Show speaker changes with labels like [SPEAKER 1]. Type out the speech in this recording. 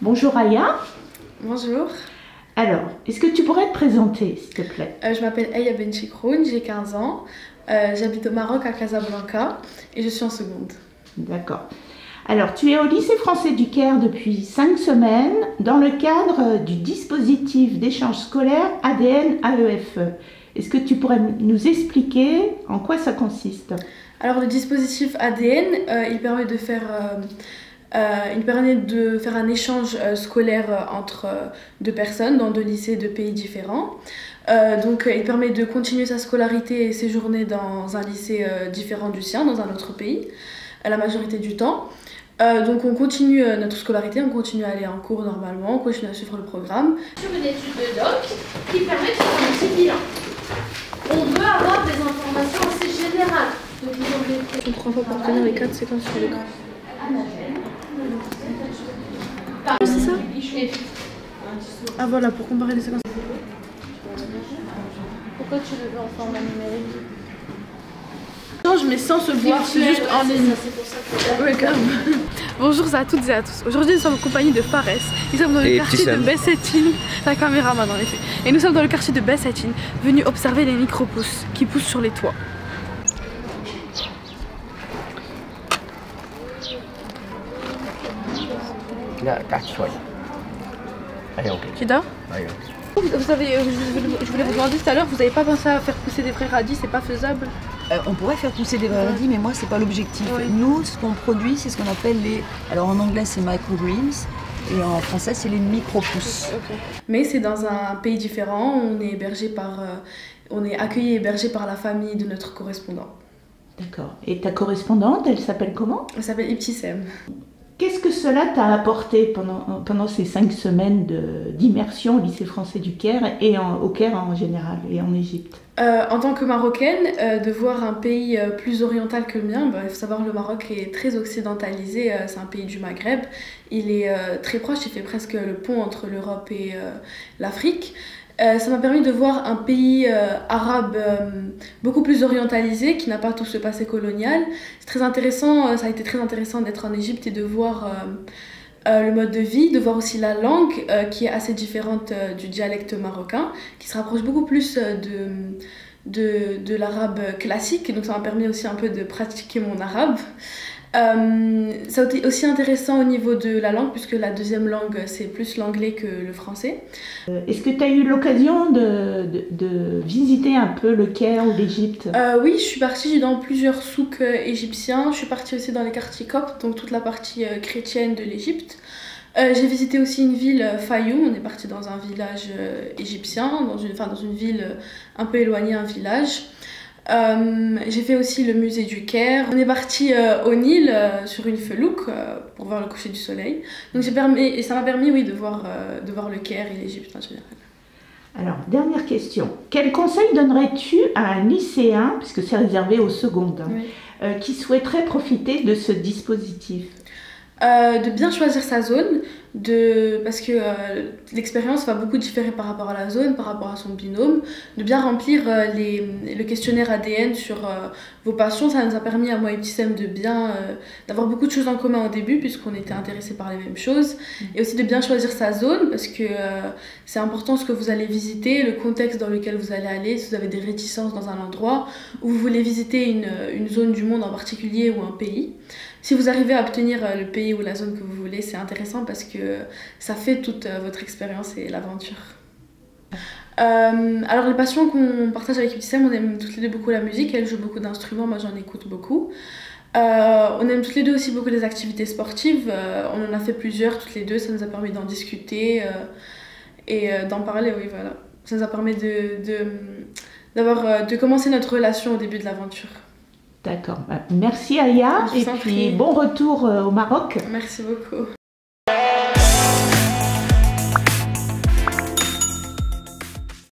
[SPEAKER 1] Bonjour Aya.
[SPEAKER 2] Bonjour.
[SPEAKER 1] Alors, est-ce que tu pourrais te présenter, s'il te plaît?
[SPEAKER 2] Je m'appelle Aya Benchikroun, j'ai 15 ans. J'habite au Maroc, à Casablanca, et je suis en seconde.
[SPEAKER 1] D'accord. Alors, tu es au lycée français du Caire depuis 5 semaines dans le cadre du dispositif d'échange scolaire ADN-AEFE. Est-ce que tu pourrais nous expliquer en quoi ça consiste?
[SPEAKER 2] Alors, le dispositif ADN, il permet de faire un échange scolaire entre deux personnes dans deux lycées de pays différents. Il permet de continuer sa scolarité et séjourner dans un lycée différent du sien, dans un autre pays, la majorité du temps. On continue notre scolarité, on continue à aller en cours normalement, on continue à suivre le programme.
[SPEAKER 3] Sur une étude de doc qui permet de faire un petit bilan. On veut avoir des informations assez générales. Donc ils ont des...
[SPEAKER 2] Je comprends pas pour tenir les 4 séquences sur l'écran. C'est ça? Ah voilà, pour comparer les séquences.
[SPEAKER 3] Pourquoi tu le veux en format numérique?
[SPEAKER 2] Change mais sans se voir, c'est juste en ligne. Ouais, grave. Bonjour à toutes et à tous. Aujourd'hui nous sommes en compagnie de Fares. Nous sommes dans le quartier de Bessetine. La caméraman en effet. Et nous sommes dans le quartier de Bessetine, venus observer les micro-pousses qui poussent sur les toits.
[SPEAKER 4] لا تحت شوي. ايوه
[SPEAKER 2] Kida?
[SPEAKER 4] ايوه.
[SPEAKER 2] Vous avez, je voulais vous demander tout à l'heure, vous n'avez pas pensé à faire pousser des vrais radis, c'est pas faisable?
[SPEAKER 5] On pourrait faire pousser des radis, mais moi c'est pas l'objectif.
[SPEAKER 2] Oui.
[SPEAKER 5] Nous, ce qu'on produit, c'est ce qu'on appelle les... Alors en anglais c'est microgreens, et en français c'est les micro-pousses.
[SPEAKER 2] Okay. Mais c'est dans un pays différent, on est accueilli et hébergé par la famille de notre correspondant.
[SPEAKER 1] D'accord. Et ta correspondante, elle s'appelle comment?
[SPEAKER 2] Elle s'appelle Ibtissem.
[SPEAKER 1] Qu'est-ce que cela t'a apporté pendant ces 5 semaines d'immersion au lycée français du Caire et au Caire en général et en Égypte?
[SPEAKER 2] En tant que Marocaine, de voir un pays plus oriental que le mien, il faut savoir que le Maroc est très occidentalisé, c'est un pays du Maghreb, il est très proche, il fait presque le pont entre l'Europe et l'Afrique. Ça m'a permis de voir un pays arabe beaucoup plus orientalisé, qui n'a pas tout ce passé colonial. C'est très intéressant, ça a été très intéressant d'être en Égypte et de voir le mode de vie, de voir aussi la langue qui est assez différente du dialecte marocain, qui se rapproche beaucoup plus de l'arabe classique. Donc ça m'a permis aussi un peu de pratiquer mon arabe. Ça a été aussi intéressant au niveau de la langue, puisque la deuxième langue c'est plus l'anglais que le français.
[SPEAKER 1] Est-ce que tu as eu l'occasion de visiter un peu le Caire ou l'Égypte?
[SPEAKER 2] Oui, je suis partie dans plusieurs souks égyptiens. Je suis partie aussi dans les quartiers coptes, donc toute la partie chrétienne de l'Égypte. J'ai visité aussi une ville, Fayoum. On est parti dans un village égyptien, dans une ville un peu éloignée, un village. J'ai fait aussi le musée du Caire. On est parti au Nil sur une felouk pour voir le coucher du soleil. Donc ça m'a permis oui, de voir le Caire et l'Égypte en général.
[SPEAKER 1] Alors, dernière question. Quel conseil donnerais-tu à un lycéen, puisque c'est réservé aux secondes,
[SPEAKER 2] Oui.
[SPEAKER 1] Qui souhaiterait profiter de ce dispositif?
[SPEAKER 2] De bien choisir sa zone, parce que l'expérience va beaucoup différer par rapport à la zone, par rapport à son binôme, de bien remplir le questionnaire ADN sur vos passions. Ça nous a permis à moi et Ibtissem d'avoir beaucoup de choses en commun au début, puisqu'on était intéressés par les mêmes choses, et aussi de bien choisir sa zone, parce que c'est important ce que vous allez visiter, le contexte dans lequel vous allez aller, si vous avez des réticences dans un endroit, ou vous voulez visiter une zone du monde en particulier ou un pays. Si vous arrivez à obtenir le pays ou la zone que vous voulez, c'est intéressant parce que ça fait toute votre expérience et l'aventure. Alors les passions qu'on partage avec Ibtissem, on aime toutes les deux beaucoup la musique, elle joue beaucoup d'instruments, moi j'en écoute beaucoup. On aime toutes les deux aussi beaucoup les activités sportives, on en a fait plusieurs toutes les deux, ça nous a permis d'en discuter et d'en parler, oui voilà. Ça nous a permis de commencer notre relation au début de l'aventure.
[SPEAKER 1] D'accord. Merci Aya et puis bon retour au Maroc.
[SPEAKER 2] Merci beaucoup.